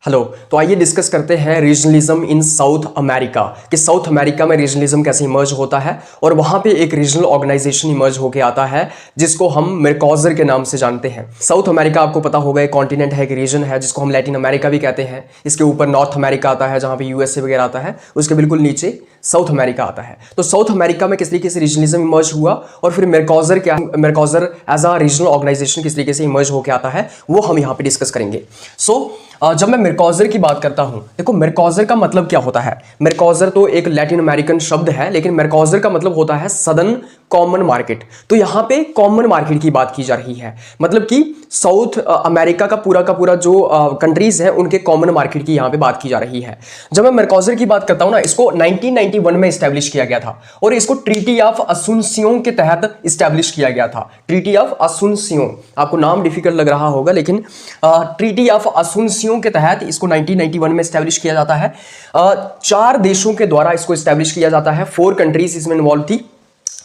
Hello. तो आइए discuss करते हैं रीजनलिज्म इन साउथ अमेरिका कि साउथ अमेरिका में रीजनलिज्म कैसे इमर्ज होता है और वहाँ पे एक रीजनल ऑर्गेनाइजेशन इमर्ज होके आता है जिसको हम मेरकॉजर के नाम से जानते हैं। साउथ अमेरिका आपको पता होगा एक कॉन्टिनेंट है, एक रीजन है जिसको हम लैटिन अमेरिका भी कहते हैं। इसके ऊपर नॉर्थ अमेरिका आता है जहाँ पे यूएसए वगैरह आता है, उसके बिल्कुल नीचे साउथ अमेरिका आता है। तो साउथ अमेरिका में किस तरीके से रीजनलिज्म इमर्ज हुआ और फिर मेरकॉजर क्या, मेरकॉजर एज अ रीजनल ऑर्गेनाइजेशन किस तरीके से इमर्ज होकर आता है वो हम यहाँ पे डिस्कस करेंगे। जब मैं मेरकॉजर की बात करता हूं, देखो मेरकॉजर का मतलब क्या होता है। मेरकॉजर तो एक लैटिन अमेरिकन शब्द है, लेकिन मेरकॉजर का मतलब होता है सदर्न कॉमन मार्केट। तो यहां पे कॉमन मार्केट की बात की जा रही है, मतलब कि साउथ अमेरिका का पूरा जो कंट्रीज हैं उनके कॉमन मार्केट की यहां पे बात की जा रही है। जब मैं मेरकॉजर की बात करता हूं ना, इसको 1991 में इस्टेब्लिश किया गया था और इसको ट्रीटी ऑफ असुनसियोन के तहत इस्टेब्लिश किया गया था। ट्रीटी ऑफ असुनसियोन, आपको नाम डिफिकल्ट लग रहा होगा, लेकिन ट्रीटी ऑफ असुनसियोन के तहत इसको 1991 में इस्टेब्लिश किया जाता है। 4 देशों के द्वारा इसको इस्टेब्लिश किया जाता है। 4 कंट्रीज इसमें इन्वॉल्व थी,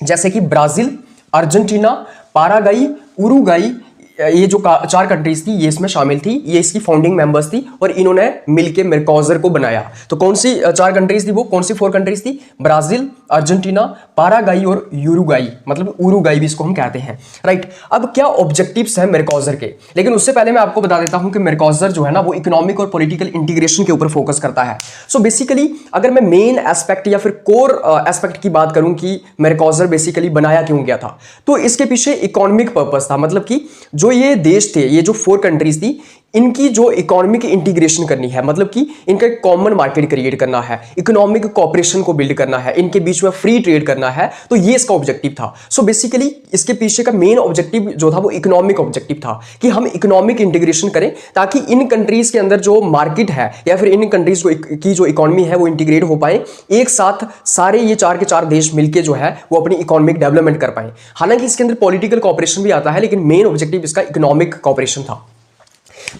जैसे कि ब्राजील, अर्जेंटीना, पाराग्वे, उरुग्वे। ये जो 4 कंट्रीज थी ये इसमें शामिल थी, ये इसकी फाउंडिंग मेंबर्स थी और इन्होंने मिलके मेरकॉजर को बनाया। तो कौन सी 4 कंट्रीज थी वो, कौन सी 4 कंट्रीज थी? ब्राजील, अर्जेंटीना, पाराग्वे और यूरुग्वे, मतलब उरुग्वे भी इसको हम कहते हैं, राइट। अब क्या ऑब्जेक्टिव्स हैं मेरकॉजर के, लेकिन उससे पहले मैं आपको बता देता हूं कि मेरकॉजर जो है ना वो इकोनॉमिक और पॉलिटिकल इंटीग्रेशन के ऊपर फोकस करता है। सो बेसिकली अगर मैं मेन एस्पेक्ट या फिर कोर एस्पेक्ट की बात करूं कि मेरकॉजर बेसिकली बनाया क्यों गया था, तो इसके पीछे इकोनॉमिक पर्पस था। मतलब कि जो ये देश थे, ये जो 4 कंट्रीज थी, इनकी जो इकोनॉमिक इंटीग्रेशन करनी है, मतलब कि इनका एक कॉमन मार्केट क्रिएट करना है, इकोनॉमिक कोऑपरेशन को बिल्ड करना है, इनके बीच में फ्री ट्रेड करना है, तो ये इसका ऑब्जेक्टिव था। सो बेसिकली इसके पीछे का मेन ऑब्जेक्टिव जो था वो इकोनॉमिक ऑब्जेक्टिव था कि हम इकोनॉमिक इंटीग्रेशन करें ताकि इन कंट्रीज के अंदर जो मार्केट है या फिर इन कंट्रीज की जो इकोनॉमी है वो इंटीग्रेट हो पाए, एक साथ सारे ये 4 के 4 देश मिलकर जो है वो अपनी इकोनॉमिक डेवलपमेंट कर पाए। हालांकि इसके अंदर पॉलिटिकल कोऑपरेशन भी आता है, लेकिन मेन ऑब्जेक्टिव इसका इकोनॉमिक कोऑपरेशन था।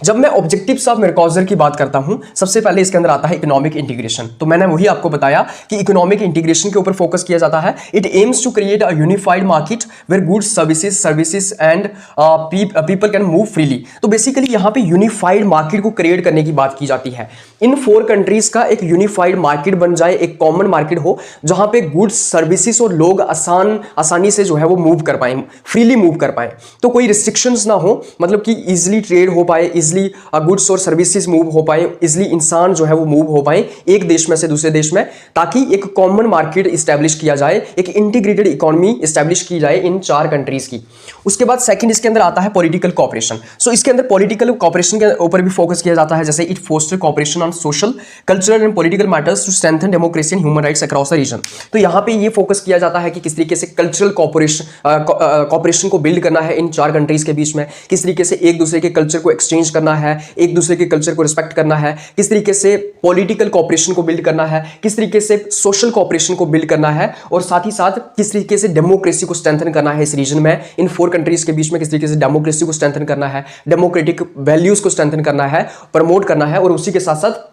जब मैं ऑब्जेक्टिव्स ऑफ मेरकॉजर की बात करता हूं, सबसे पहले इसके अंदर आता है इकोनॉमिक इंटीग्रेशन। तो मैंने वही आपको बताया कि इकोनॉमिक इंटीग्रेशन के ऊपर फोकस किया जाता है। It aims to create a unified market where goods services and people can move freely. तो बेसिकली यहां पे यूनिफाइड मार्केट को क्रिएट करने की बात की जाती है। इन 4 कंट्रीज का एक यूनिफाइड मार्केट बन जाए, एक कॉमन मार्केट हो जहां पे गुड्स सर्विसेज और लोग आसानी से जो है वो मूव कर पाए, फ्रीली मूव कर पाए। तो कोई रिस्ट्रिक्शंस ना हो, मतलब कि इजिली ट्रेड हो पाए, इजिली गुड्स और सर्विसेज मूव हो पाए, इजिली इंसान जो है वो मूव हो पाए एक देश में से दूसरे देश में, ताकि एक कॉमन मार्केट इस्टेब्लिश किया जाए, एक इंटीग्रेटेड इकोनॉमी इस्टेब्लिश की जाए इन 4 कंट्रीज की। उसके बाद सेकंड इसके अंदर आता है पॉलिटिकल कोऑपरेशन। सो इसके अंदर पॉलिटिकल कोऑपरेशन के ऊपर भी फोकस किया जाता है, जैसे it foster cooperation on social, cultural and political matters to strengthen democracy and human rights across the region. तो यहां पे ये फोकस किया जाता है कि किस तरीके से कल्चरल कोऑपरेशन को बिल्ड करना है इन 4 कंट्रीज के बीच में, किस तरीके से एक दूसरे के कल्चर को एक्सचेंज करना है, एक दूसरे के कल्चर को रिस्पेक्ट करना है, किस तरीके से पॉलिटिकल कोऑपरेशन को बिल्ड करना है, किस तरीके से सोशल कोऑपरेशन को बिल्ड करना है, और साथ ही साथ किस तरीके से डेमोक्रेसी को स्ट्रेंथन करना है इस रीजन में, इन 4 कंट्रीज के बीच में किस तरीके से डेमोक्रेसी को स्ट्रेंथन करना है, डेमोक्रेटिक वैल्यूज को स्ट्रेंथन करना है, प्रमोट करना है, और उसी के साथ साथ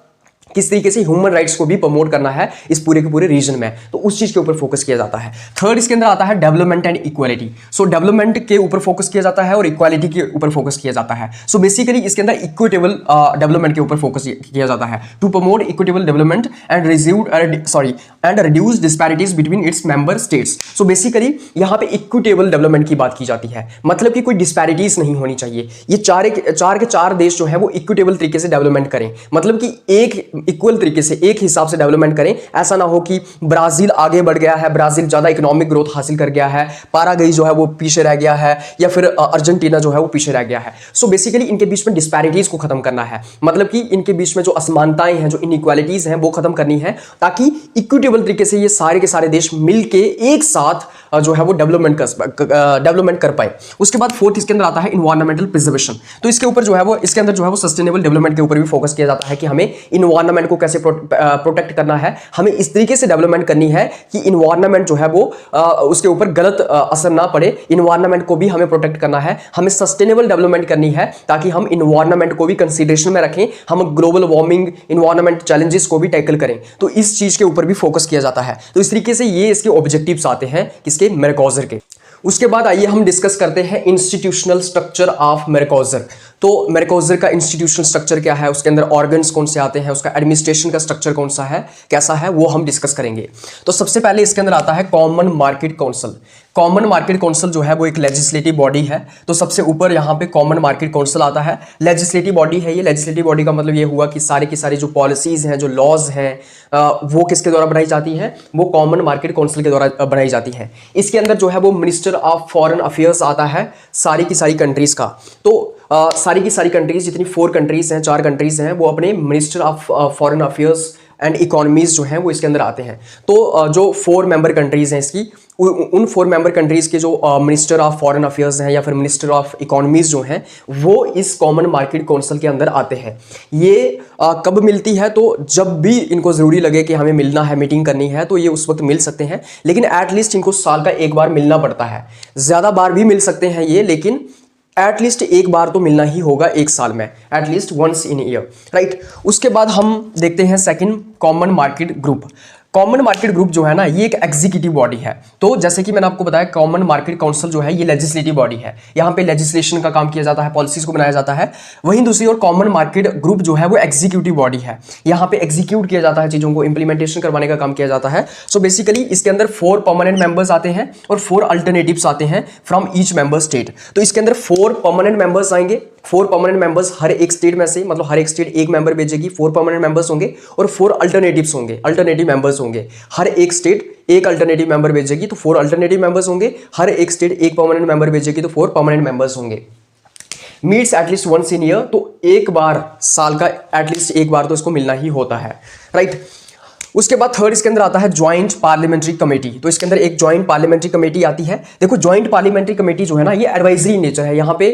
किस तरीके से ह्यूमन राइट्स को भी प्रमोट करना है इस पूरे के पूरे रीजन में। तो उस चीज के ऊपर फोकस किया जाता है। थर्ड इसके अंदर आता है development and equality. So development के ऊपर फोकस किया जाता है और इक्वालिटी के ऊपर फोकस किया जाता है। सो बेसिकली इसके अंदर इक्विटेबल डेवलपमेंट के ऊपर फोकस किया जाता है, to promote equitable development and reduce disparities between its member states. So basically यहां पे इक्विटेबल डेवलपमेंट की बात की जाती है, मतलब कि कोई डिस्पैरिटीज नहीं होनी चाहिए। ये 4 के 4 देश जो है वो इक्विटेबल तरीके से डेवलपमेंट करें, मतलब कि एक इक्वल तरीके से एक हिसाब से डेवलपमेंट करें। ऐसा ना हो कि ब्राजील आगे बढ़ गया है, ब्राजील ज्यादा इकोनॉमिक ग्रोथ हासिल कर गया है, पाराग्वे जो है वो पीछे रह गया है, या फिर अर्जेंटीना जो है वो पीछे रह गया है। सो बेसिकली इनके बीच में डिस्पैरिटीज को खत्म करना है, मतलब कि इनके बीच में जो असमानताएं हैं, जो इनइक्वालिटीज हैं वो खत्म करनी है, ताकि इक्विटेबल तरीके से ये सारे के सारे देश मिलके एक साथ जो है वो डेवलपमेंट कर पाए। उसके बाद फोर्थ इसके अंदर आता है इन्वायरमेंटल प्रिजर्वेशन। तो इसके ऊपर जो है वो इसके अंदर जो है वो सस्टेनेबल डेवलपमेंट के ऊपर भी फोकस किया जाता है कि हमें इन्वायरमेंट को कैसे प्रोटेक्ट करना है, हमें इस तरीके से डेवलपमेंट करनी है कि इन्वायरमेंट जो है वो उसके ऊपर गलत असर ना पड़े, इन्वायरमेंट को भी हमें प्रोटेक्ट करना है, हमें सस्टेनेबल डेवलपमेंट करनी है ताकि हम इन्वायरमेंट को भी कंसीडरेशन में रखें, हम ग्लोबल वार्मिंग इन्वायरमेंट चैलेंजेस को भी टैकल करें। तो इस चीज के ऊपर भी फोकस किया जाता है। तो इस तरीके से ये इसके ऑब्जेक्टिव्स आते हैं, किसके किसके, मेरकॉजर के। उसके बाद आइए हम डिस्कस करते हैं इंस्टीट्यूशनल स्ट्रक्चर ऑफ मेरकॉजर। तो मेरकॉजर का इंस्टीट्यूशनल स्ट्रक्चर क्या है, उसके अंदर ऑर्गन्स कौन से आते हैं, उसका एडमिनिस्ट्रेशन का स्ट्रक्चर कौन सा है, कैसा है, वो हम डिस्कस करेंगे। तो सबसे पहले इसके अंदर आता है common market council. Common market council जो है वो एक लेजिस्लेटिव बॉडी है। तो सबसे ऊपर यहाँ पे कॉमन मार्केट काउंसिल आता है, लेजिस्लेटिव बॉडी है ये। लेजिस्लेटिव बॉडी का मतलब ये हुआ कि सारी की सारी जो पॉलिसीज हैं, जो लॉज हैं, वो किसके द्वारा बनाई जाती हैं, वो कॉमन मार्केट काउंसिल के द्वारा बनाई जाती हैं। इसके अंदर जो है वो मिनिस्टर ऑफ फॉरेन अफेयर्स आता है सारी की सारी कंट्रीज का। तो सारी की सारी कंट्रीज, जितनी 4 कंट्रीज हैं, 4 कंट्रीज हैं, वो अपने minister of foreign affairs and economies जो हैं वो इसके अंदर आते हैं। तो जो 4 मेंबर कंट्रीज हैं इसकी, उन 4 मेंबर कंट्रीज के जो मिनिस्टर ऑफ फॉरेन अफेयर्स हैं या फिर मिनिस्टर ऑफ इकोनॉमीज जो हैं वो इस कॉमन मार्केट काउंसिल के अंदर आते हैं। ये कब मिलती है, तो जब भी इनको ज़रूरी लगे कि हमें मिलना है, मीटिंग करनी है, तो ये उस वक्त मिल सकते हैं। लेकिन एटलीस्ट इनको साल का एक बार मिलना पड़ता है। ज़्यादा बार भी मिल सकते हैं ये, लेकिन एटलीस्ट एक बार तो मिलना ही होगा एक साल में, at least once in year, right. उसके बाद हम देखते हैं second, common market group. Common market group जो है ना, ये एक एग्जीक्यूटिव बॉडी है। तो जैसे कि मैंने आपको बताया, कॉमन मार्केट काउंसिल जो है ये लेजिस्लेटिव बॉडी है। यहाँ पे लेजिस्लेशन का काम किया जाता है, पॉलिसीज को बनाया जाता है। वहीं दूसरी ओर कॉमन मार्केट ग्रुप जो है वो एग्जीक्यूटिव बॉडी है। यहाँ पे एग्जीक्यूट किया जाता है, चीज़ों को इंप्लीमेंटेशन करवाने का काम किया जाता है। सो बेसिकली इसके अंदर 4 परमानेंट मेंबर्स आते हैं और 4 अल्टरनेटिव्स आते हैं फ्रॉम ईच मेंबर स्टेट। तो इसके अंदर 4 परमानेंट मेंबर्स आएंगे। 4 परमानेंट मेंबर्स हर एक स्टेट में से, मतलब हर एक स्टेट एक मेंबर भेजेगी। 4 परमानेंट मेंबर्स होंगे और 4 अल्टरनेटिव्स होंगे, अल्टरनेटिव मेंबर्स होंगे। हर एक स्टेट एक अल्टरनेटिव मेंबर भेजेगी तो 4 अल्टरनेटिव मेंबर्स होंगे। हर एक स्टेट एक परमानेंट मेंबर भेजेगी तो 4 परमानेंट मेंबर्स होंगे। Meets at least once in year, तो एक बार साल का एटलीस्ट एक बार तो इसको मिलना ही होता है, राइट। उसके बाद थर्ड इसके अंदर आता है ज्वाइंट पार्लियामेंट्री कमेटी। तो इसके अंदर एक ज्वाइंट पार्लियामेंट्री कमेटी आती है। देखो ज्वाइंट पार्लियामेंट्री कमेटी जो है ना, ये एडवाइजरी नेचर है। यहाँ पे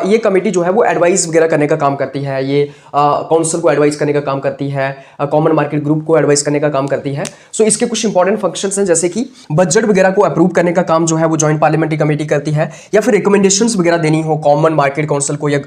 ये कमेटी जो है वो एडवाइस वगैरह करने का काम करती है। ये काउंसिल को एडवाइस करने का काम करती है, कॉमन मार्केट ग्रुप को एडवाइस करने का काम करती है। सो इसके कुछ इंपॉर्टेंट फंक्शंस हैं, जैसे कि बजट वगैरह को अप्रूव करने का काम जो है वो ज्वाइंट पार्लियामेंट्री कमेटी करती है, या फिर रिकमेंडेशंस वगैरह देनी हो कॉमन मार्केट काउंसिल को या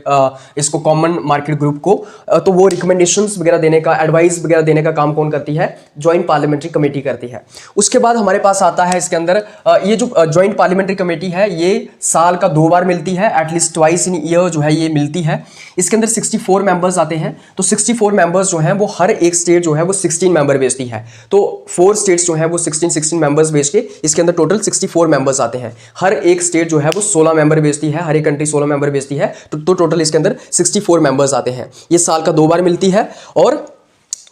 इसको कॉमन मार्केट ग्रुप को, तो वो रिकमेंडेशंस वगैरह देने का, एडवाइस वगैरह देने का काम कौन करती है, ज्वाइंट पार्लियामेंट्री कमेटी करती है। उसके बाद हमारे पास आता है इसके अंदर ये जो ज्वाइंट पार्लियामेंट्री कमेटी है, ये साल का 2 बार मिलती है, एटलीस्ट ट्वाइस इन ईयर जो है ये मिलती है। इसके अंदर 64 मेंबर्स आते हैं। तो 64 मेंबर्स जो हैं वो हर एक स्टेट जो है वो 16 मेंबर भेजती है। तो 4 स्टेट्स जो है वो 16 मेंबर्स भेज के इसके अंदर टोटल 64 मेंबर्स आते हैं। हर एक स्टेट जो है वो 16 मेंबर भेजती है, हर एक कंट्री 16 मेंबर भेजती है। तो टोटल इसके अंदर 64 मेंबर्स आते हैं। ये साल का 2 बार मिलती है और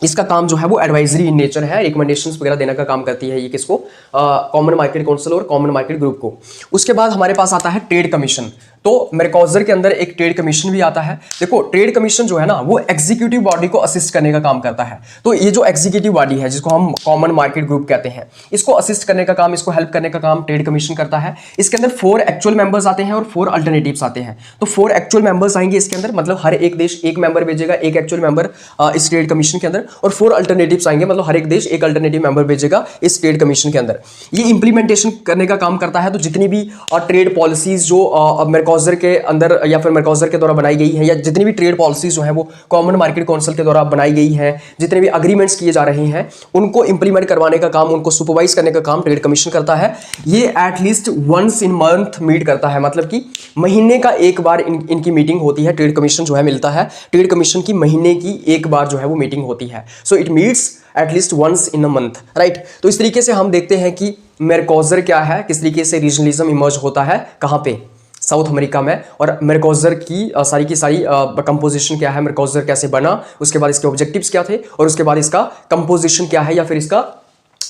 इसका काम जो है वो एडवाइजरी इन नेचर है, रिकमेंडेशंस वगैरह देने का काम करती है ये किसको, कॉमन मार्केट काउंसिल और कॉमन मार्केट ग्रुप को। उसके बाद हमारे पास आता है ट्रेड कमीशन। तो मेरकॉजर के अंदर एक ट्रेड कमीशन भी आता है। देखो ट्रेड कमीशन जो है ना, वो एग्जीक्यूटिव बॉडी को असिस्ट करने का काम करता है। तो ये जो एग्जीक्यूटिव बॉडी है जिसको हम कॉमन मार्केट ग्रुप कहते हैं, इसको असिस्ट करने का काम, इसको हेल्प करने का काम ट्रेड कमीशन करता है। इसके अंदर 4 एक्चुअल मेंबर्स आते हैं और 4 अल्टरनेटिव्स आते हैं। तो 4 एक्चुअल मेंबर्स आएंगे इसके अंदर, मतलब हर एक देश एक मेंबर भेजेगा, एक एक्चुअल मेंबर इस ट्रेड कमीशन के अंदर, और 4 अल्टरनेटिव्स आएंगे, मतलब हर एक देश एक अल्टरनेटिव मेंबर भेजेगा इस ट्रेड कमीशन के अंदर। ये इंप्लीमेंटेशन करने का काम करता है। तो जितनी भी ट्रेड पॉलिसीज जो मेरकॉजर के अंदर या फिर मेरकॉजर के द्वारा बनाई गई है, या जितनी भी ट्रेड पॉलिसीज जो है वो कॉमन मार्केट काउंसिल के द्वारा बनाई गई है, जितने भी अग्रीमेंट्स किए जा रहे हैं, उनको इंप्लीमेंट करवाने का काम, उनको सुपरवाइज करने का काम ट्रेड कमीशन करता है। ये at least once in month meet करता है, मतलब कि महीने का एक बार इनकी मीटिंग होती है। ट्रेड कमीशन जो है मिलता है, ट्रेड कमीशन की महीने की एक बार जो है वो मीटिंग होती है। So it meets at least once in a month, right. तो इस तरीके से हम देखते हैं कि मेरकॉजर क्या है, किस तरीके से रीजनलिज्म इमर्ज होता है, कहाँ पे, साउथ अमेरिका में, और मेरकॉजर की सारी की सारी कंपोजिशन क्या है, मेरकॉजर कैसे बना, उसके बाद इसके ऑब्जेक्टिव्स क्या थे, और उसके बाद इसका कंपोजिशन क्या है या फिर इसका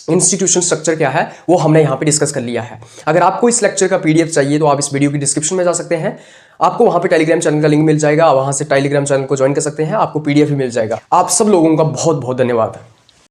इंस्टीट्यूशन स्ट्रक्चर क्या है, वो हमने यहाँ पे डिस्कस कर लिया है। अगर आपको इस लेक्चर का पीडीएफ चाहिए तो आप इस वीडियो की डिस्क्रिप्शन में जा सकते हैं, आपको वहाँ पे टेलीग्राम चैनल का लिंक मिल जाएगा, वहाँ से टेलीग्राम चैनल को ज्वाइन कर सकते हैं, आपको पीडीएफ भी मिल जाएगा। आप सब लोगों का बहुत बहुत धन्यवाद।